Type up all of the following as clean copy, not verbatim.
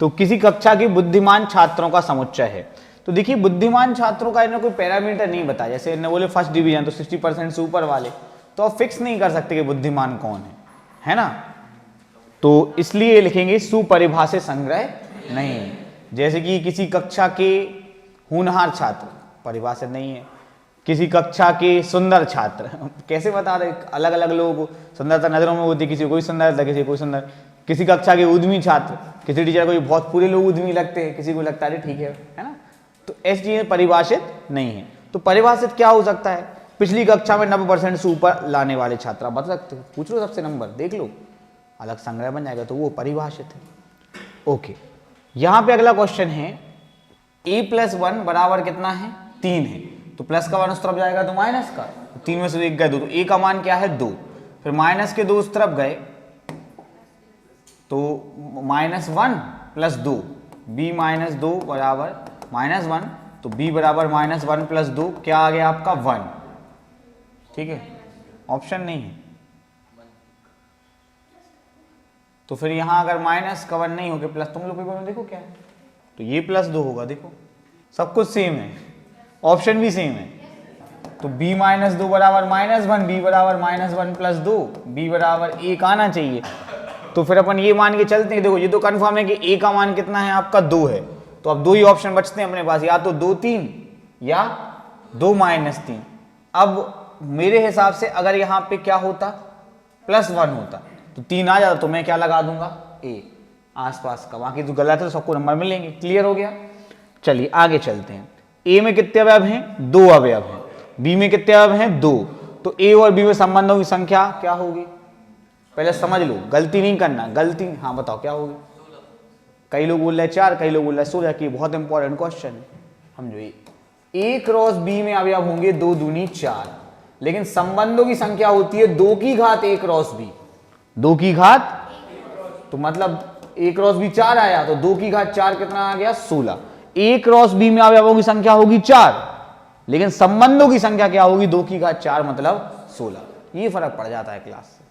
तो किसी कक्षा के बुद्धिमान छात्रों का समुच्चय है। तो देखिए बुद्धिमान छात्रों का इन्होंने कोई पैरामीटर नहीं बताया, जैसे इन्होंने बोले फर्स्ट डिवीजन तो 60% से ऊपर वाले, तो आप फिक्स नहीं कर सकते कि बुद्धिमान कौन है ना। तो इसलिए लिखेंगे सुपरिभाषित संग्रह नहीं। जैसे कि किसी कक्षा के होनहार छात्र, परिभाषित नहीं है। किसी कक्षा के सुंदर छात्र, कैसे बता रहे, अलग अलग लोग सुंदरता नजरों में होती, किसी कोई सुंदर, किसी कोई सुंदर। किसी कक्षा के उद्यमी छात्र, किसी टीचर को बहुत पूरे लोग उद्यमी लगते हैं, किसी को लगता है ठीक है ना। तो ऐसी चीजें परिभाषित नहीं है। तो परिभाषित क्या हो सकता है, पिछली कक्षा में 90% से ऊपर लाने वाले छात्र, आप बता सकते हो, पूछ लो सबसे नंबर देख लो, अलग संग्रह बन जाएगा, तो वो परिभाषित है। ओके, यहां पे अगला क्वेश्चन है a+1 बराबर कितना है, 3 है। तो प्लस का 1 उस तरफ जाएगा तो माइनस का, 3 में से 1 गए 2, तो a का मान क्या है 2, फिर माइनस के 2 उस तरफ गए तो -1 + 2, b - 2 बराबर -1, तो b बराबर -1 + 2 क्या आ गया आपका 1। ठीक है, ऑप्शन नहीं है। तो फिर यहां अगर माइनस का 1 नहीं होगा प्लस, तुम लोग पेपर में देखो क्या है, तो ये +2 होगा। देखो सब कुछ सेम है, ऑप्शन भी सेम है। तो b - 2 बराबर -1, b बराबर -1 + 2, b बराबर 1 आना चाहिए। तो फिर अपन ये मान के चलते हैं, देखो ये तो कंफर्म है कि a का मान कितना है आपका 2 है, तो अब 2 ही ऑप्शन बचते हैं अपने पास, या तो 2 3 या 2 - 3। अब मेरे हिसाब से अगर यहाँ पे क्या होता +1 होता तो 3 आ जाता, तो मैं क्या लगा दूंगा a आसपास का, बाकी जो गलत है सबको नंबर मिलेंगे। क्लियर हो गया। चलिए आगे चलते हैं। a में कितने अवयव हैं, 2 अवयव हैं। b में कितने अवयव हैं, 2। तो a और b में संबंधों की संख्या क्या होगी, पहले समझ लो, गलती नहीं करना, गलती हाँ बताओ क्या होगी। कई लोग बोल रहे 4, कई लोग बोल रहे 16 की, बहुत इंपॉर्टेंट क्वेश्चन है। हम जो a क्रॉस b में अवयव होंगे 2 दूनी 4, लेकिन संबंधों की संख्या होती है 2 की घात a क्रॉस b, 2 की घात, तो मतलब a क्रॉस b 4 आया, तो 2 की घात 4 कितना आ गया 16। a क्रॉस b में अवयवों की संख्या होगी 4, लेकिन संबंधों की संख्या क्या होगी 2 की घात 4 मतलब 16। ये फर्क पड़ जाता है क्लास से।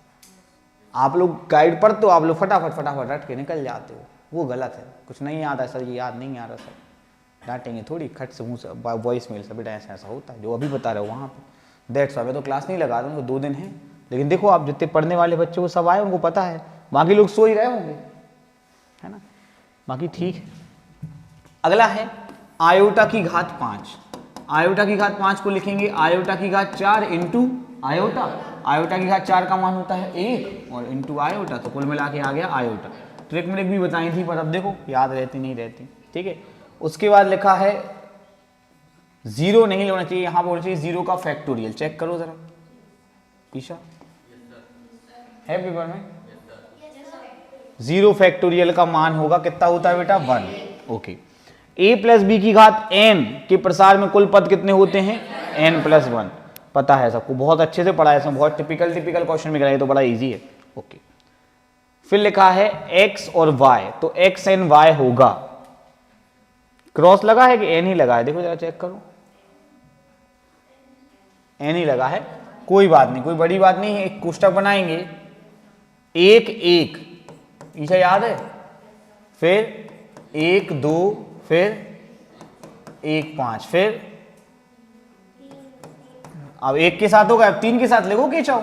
आप लोग गाइड पढ़ते हो, आप लोग फटाफट रट के निकल जाते हो, वो गलत है। कुछ नहीं आता है सर, ये याद नहीं आ रहा सर, डांटेंगे थोड़ी, खट से मुंह से वॉइस मेल से, बेटा ऐसा ऐसा होता है जो अभी बता रहे हो वहाँ पे। दैट्स वाई, मैं तो क्लास नहीं लगा रहा हूँ, 2 दिन है, लेकिन देखो आप जितने पढ़ने वाले बच्चे वो सब आए, उनको पता है, बाकी लोग सो ही रहे होंगे, है ना, बाकी ठीक है। अगला है आयोटा की घात 5। आयोटा की घात 5 को लिखेंगे आयोटा की घात 4 इंटू आयोटा। आयोटा की घात 4 का मान होता है 1 और इंटू आयोटा, तो कुल मिला के आ गया आयोटा। ट्रिक में भी बताई थी, पर अब देखो याद रहती नहीं रहती। ठीक है, उसके बाद लिखा है 0 नहीं होना चाहिए, यहां पर होना चाहिए 0 का फैक्टोरियल। चेक करो जरा ईशा, है पेपर में 0 फैक्टोरियल का मान होगा कितना होता है बेटा 1। ओके, a + b की घात n के प्रसार में कुल पद कितने होते हैं n + 1, पता है सबको, बहुत अच्छे से पढ़ा है, इसमें बहुत टिपिकल क्वेश्चन भी कराए, तो बड़ा इजी है। ओके, फिर लिखा है x और y, तो x n y होगा, क्रॉस लगा है कि n ही लगा है, देखो जरा चेक करो, n ही लगा है, कोई बात नहीं, कोई बड़ी बात नहीं है। एक कोष्टक बनाएंगे 1 1, इसे याद है, फिर 1 2, फिर 1 5, फिर अब 1 के साथ होगा, अब 3 के साथ लिखो, के चाहो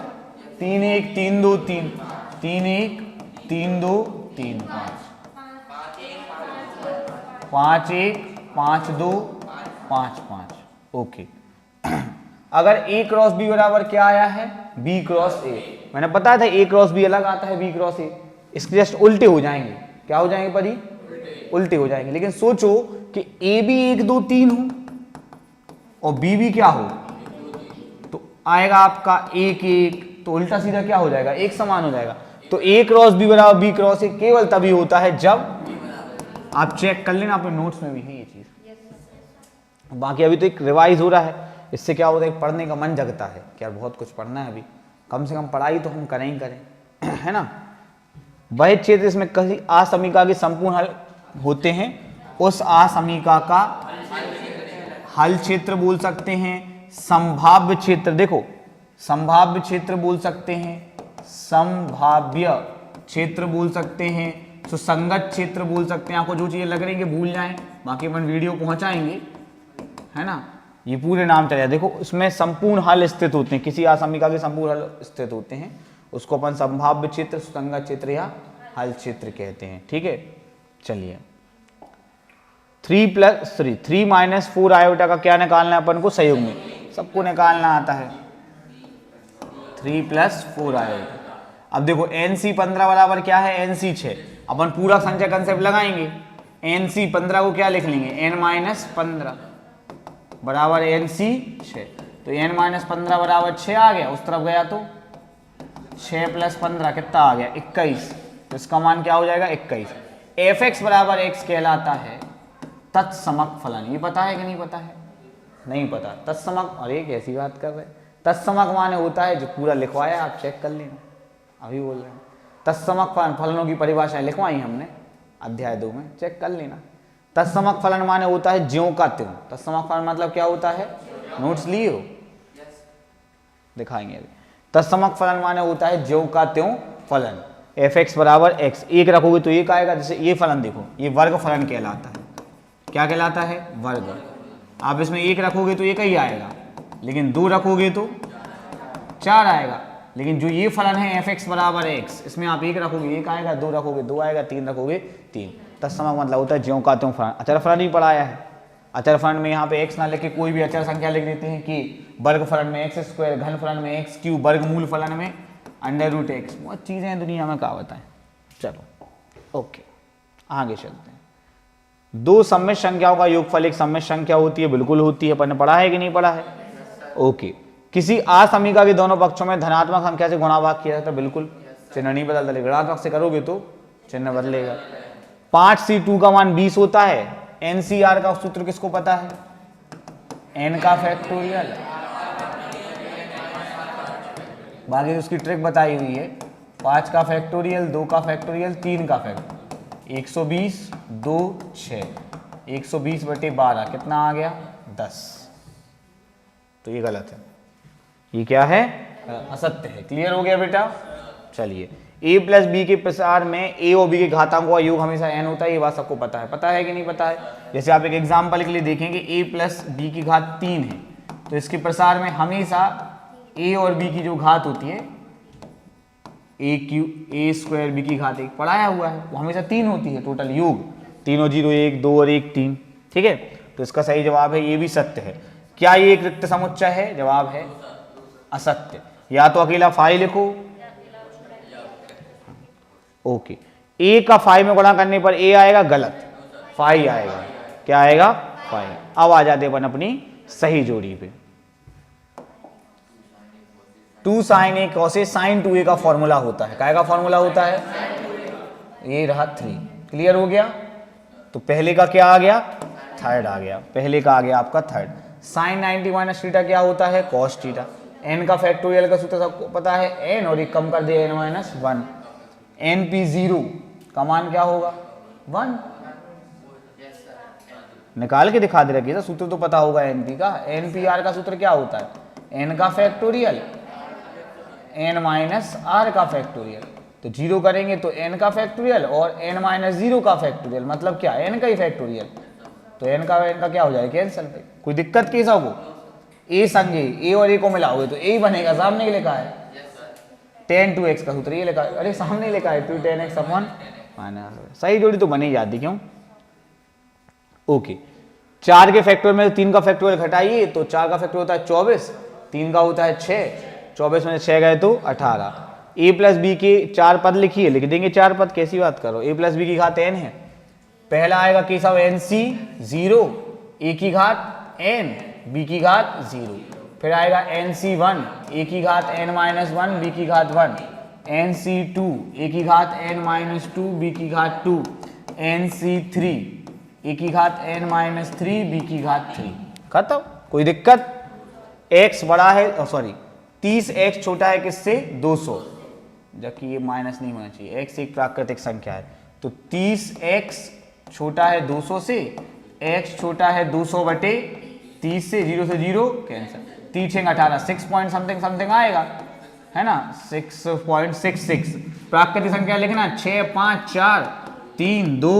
3 1 3 2 3, 3 1 3 2 3 5, 5 1 5 2 5 5। ओके, अगर a क्रॉस b बराबर क्या आया है b क्रॉस a, मैंने बताया था a क्रॉस b अलग आता है b क्रॉस a, इसके जस्ट उल्टे हो जाएंगे। क्या हो जाएंगे परी, उल्टे हो जाएंगे। लेकिन सोचो कि a भी 1 2 3 हो और b भी क्या हो, तो आएगा आपका 1 1, तो उल्टा सीधा क्या हो जाएगा, एक समान हो जाएगा। तो a क्रॉस b बराबर b क्रॉस a केवल तभी होता है जब, आप चेक कर लेना, अपने नोट्स में भी है ये चीज। बाकी अभी तो एक रिवाइज हो रहा है, इससे क्या होता है पढ़ने का मन जगता है कि यार बहुत कुछ पढ़ना है अभी, कम से कम पढ़ाई तो हम करें ही करें, है ना। वह क्षेत्र इसमें किसी असमीका के संपूर्ण हल होते हैं, उस असमीका का हल क्षेत्र बोल सकते हैं, संभाव्य क्षेत्र, देखो संभाव्य क्षेत्र बोल सकते हैं, संभाव्य क्षेत्र बोल सकते हैं, सुसंगत क्षेत्र बोल सकते हैं। आपको जो चीजें लग रही है भूल जाएं, बाकी अपन वीडियो पहुंचाएंगे, है ना। ये पूरे नाम चले देखो, इसमें संपूर्ण हल स्थित होते हैं, किसी आसमिका के संपूर्ण हल स्थित होते हैं, उसको अपन संभाव्य क्षेत्र, सुसंगत क्षेत्र या हल क्षेत्र कहते हैं। ठीक है, चलिए 3 माइनस 4 आयोटा का क्या निकालना है अपन को संयोग में, सबको निकालना आता है 3 + 4 आयोटा। अब देखो NC 15 बराबर क्या है, NC 6, अपन पूरा संख्या कंसेप्ट लगाएंगे। NC 15 को क्या लिख लेंगे, n-15 बराबर NC 6, तो n-15 बराबर 6 आ गया, उस तरफ गया तो 6 + 15 कितना आ गया 21, तो इसका मान क्या हो जाएगा 21। fx बराबर x कहलाता है तत्समक फलन। ये पता है कि नहीं पता है, नहीं पता। तत्समक, अरे कैसी बात कर रहे, तत्समक माने होता है जो पूरा लिखवाया, आप चेक कर लेना, अभी बोल रहे हैं। तत्समक फलनों की परिभाषाएं लिखवाई हमने अध्याय 2 में, चेक कर लेना। तत्समक फलन माने होता है ज्यों का त्यों। तत्समक फलन मतलब क्या होता है, नोट्स लिए हो, दिखाएंगे अभी। तत्समक फलन माने होता है ज्यों का त्यों फलन। fx बराबर x, एक रखोगे तो एक आएगा। जैसे ये फलन देखो, ये वर्ग फलन कहलाता है, क्या कहलाता है, वर्ग। आप इसमें एक रखोगे तो एक ही आएगा, लेकिन 2 रखोगे तो 4 आएगा। लेकिन जो ये फलन है fx बराबर x, इसमें आप एक रखोगे एक आएगा, 2 रखोगे 2 आएगा, 3 रखोगे 3। तत्समक मतलब होता है ज्यों का त्यों फलन। अचर फलन ही पढ़ाया है, अचर फलन में यहाँ पे x ना लेके कोई भी अचर संख्या लिख देते हैं कि वर्ग फलन में x², घन फलन में x3, वर्गमूल फलन में √x। बहुत चीजें हैं दुनिया में, क्या बताएं। चलो ओके, आगे चलते हैं। दो सम्मिश्र संख्याओं का योगफल एक सम्मिश्र संख्या होती है, बिल्कुल होती है, अपन ने पढ़ा है कि नहीं पढ़ा है। ओके, किसी असमीका के दोनों पक्षों में धनात्मक संख्या से गुणा भाग किया जाता है, बिल्कुल, चिन्ह नहीं बदलता, लेकिन ऋणात्मक से करोगे तो चिन्ह बदलेगा। 5c2 का मान 20 होता है। NCR का सूत्र किसको पता है, n का फैक्टोरियल, बाकी उसकी ट्रिक बताई हुई है। 5 का फैक्टोरियल, 2 का फैक्टोरियल, 3 का फैक्टोरियल, 120, 2, 6, 120/12 कितना आ गया 10। तो ये गलत है, ये क्या है, असत्य है। क्लियर हो गया बेटा। चलिए, a + b के प्रसार में a और b के घातांकों का योग हमेशा n होता है, ये बात सबको पता है कि नहीं पता है। जैसे आप एक एग्जाम्पल के लिए देखेंगे, a + b की घात 3 है, तो इसके प्रसार में हमेशा a और b की जो घात होती है, a² b की घात 1 पढ़ाया हुआ है, वो हमेशा 3 होती है, टोटल योग 3 और 0 1, 2 और 1 3। ठीक है, तो इसका सही जवाब है, ये भी सत्य है। क्या ये एक रिक्त समुच्चय है, जवाब है असत्य। या तो अकेला फाई लिखो, ओके, a का फाई में गुणा करने पर a आएगा, गलत, फाई आएगा। क्या आएगा, फाई। अब आ जाते अपन अपनी सही जोड़ी पे। 2 sin a cos a sin 2a का फॉर्मूला होता है, काय का फॉर्मूला होता है, ये रहा 3। क्लियर हो गया। तो पहले का क्या आ गया, थर्ड आ गया, पहले का आ गया आपका थर्ड। sin 90 - थीटा क्या होता है, cos थीटा। n का फैक्टोरियल का सूत्र सबको पता है, n, और एक कम कर दिया n-1। np0 का मान क्या होगा, 1। निकाल के दिखा दे रखिए, सूत्र तो पता होगा np का। npr का सूत्र क्या होता है, n का फैक्टोरियल n-r का फैक्टोरियल। तो 0 करेंगे तो n का फैक्टोरियल और n-0 का फैक्टोरियल, मतलब क्या, n का ही फैक्टोरियल। तो n का क्या हो जाएगा, कैंसिल। कोई दिक्कत कैसा हो, a संगे a और a को मिलाओगे तो a ही बनेगा, सामने लिखा है। tan 2x का सूत्र ये लिखा है, अरे सामने लिखा है 2 tan x अपॉन -। सही जोड़ी तो बनी जाती, क्यों। ओके, 4 के फैक्टोरियल में 3 का फैक्टोरियल घटाइए तो 4 का फैक्टोरियल होता है 24, 3 का होता है 6, 24 में 6 गए तो 18। a + b के 4 पद लिखिए, लिख देंगे 4 पद, कैसी बात करो। a + b की घात n है, पहला आएगा केशव nc 0, a की घात n, b की घात 0। फिर आएगा nc1, a की घात n-1, b की घात 1, nc2, a की घात n-2, b की घात 2, nc3, a की घात n-3, b की घात 3। खत्म, कोई दिक्कत। x बड़ा है, सॉरी 30x छोटा है किससे, 200, जबकि ये माइनस नहीं होना चाहिए, x एक प्राकृतिक संख्या है। तो 30x छोटा है 200 से, x छोटा है 200/30 से, 0 से 0 कैंसिल, 3 18, 6 पॉइंट समथिंग आएगा, है ना, 6.66। प्राकृतिक संख्या लिखना 6 5 4 3 2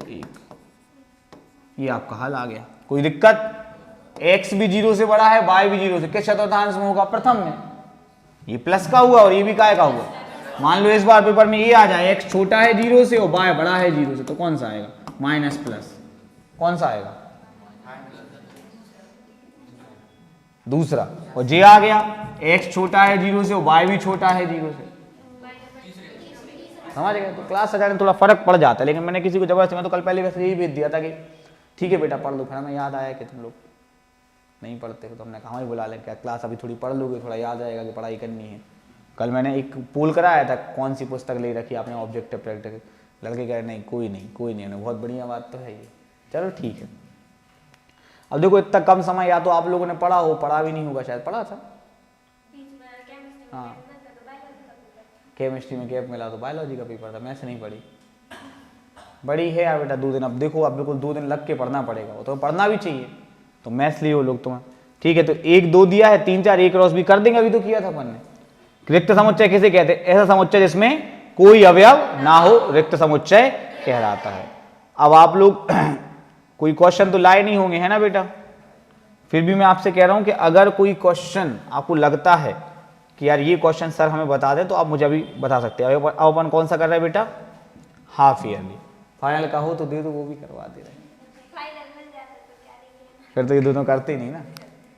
1, ये आपका हल आ गया। कोई दिक्कत? x भी 0 से बड़ा है, y भी 0 से, किस चतुर्थांश में होगा? प्रथम में। ये प्लस का हुआ और ये भी काय का हुआ। मान लो इस बार पेपर में ये आ जाए x छोटा है 0 से और y बड़ा है 0 से, तो कौन सा आएगा? Minus plus. कौन सा आएगा? दूसरा। और जे आ गया, x छोटा है 0 से और y भी छोटा है 0 से, समझ गए? तो क्लास सजाने में थोड़ा फर्क पड़ जाता है, लेकिन मैंने किसी को जबरदस्ती, मैं तो कल पहले वैसे यही भेज दिया था कि ठीक है बेटा पढ़ लो। फिर हमें याद आया कि तुम लोग नहीं पढ़ते हो, तो हमने कहा ही बुला लें, क्या क्लास अभी थोड़ी पढ़ लोगे, थोड़ा याद आएगा कि पढ़ाई करनी है। कल मैंने एक पोल कराया था, कौन सी पुस्तक ले रखी आपने ऑब्जेक्टिव प्रैक्टिकल, लड़के कह रहे नहीं कोई नहीं, बहुत बढ़िया बात तो है ये। चलो ठीक है। अब देखो इतना कम समय, या तो आप लोगों ने पढ़ा हो, पढ़ा भी नहीं होगा शायद, पढ़ा था हाँ, केमिस्ट्री में गैप मिला तो बायोलॉजी का पेपर था, मैथ्स नहीं पढ़ी। बड़ी है यार बेटा 2 दिन। अब देखो, अब बिल्कुल 2 दिन लग के पढ़ना पड़ेगा, वो तो पढ़ना भी चाहिए। तो मैथ्स लिए हो लोग तुम्हें, ठीक है। तो 1 2 दिया है, 3 4 एक क्रॉस भी कर देंगे, अभी तो किया था अपन ने। रिक्त समुच्चय किसे कहते हैं? ऐसा समुच्चय जिसमें कोई अवयव ना हो, रिक्त समुच्चय कहलाता है। अब आप लोग कोई क्वेश्चन तो लाए नहीं होंगे, है ना बेटा? फिर भी मैं आपसे कह रहा हूं कि अगर कोई क्वेश्चन आपको लगता है कि यार ये क्वेश्चन सर हमें बता दें, तो आप मुझे अभी बता सकते हैं। अब अपन कौन सा कर रहे हैं बेटा? Half yearly. फाइनल का हो तो दे दो, वो भी करवा दे रहे हैं। फिर तो ये दोनों करते ही नहीं ना।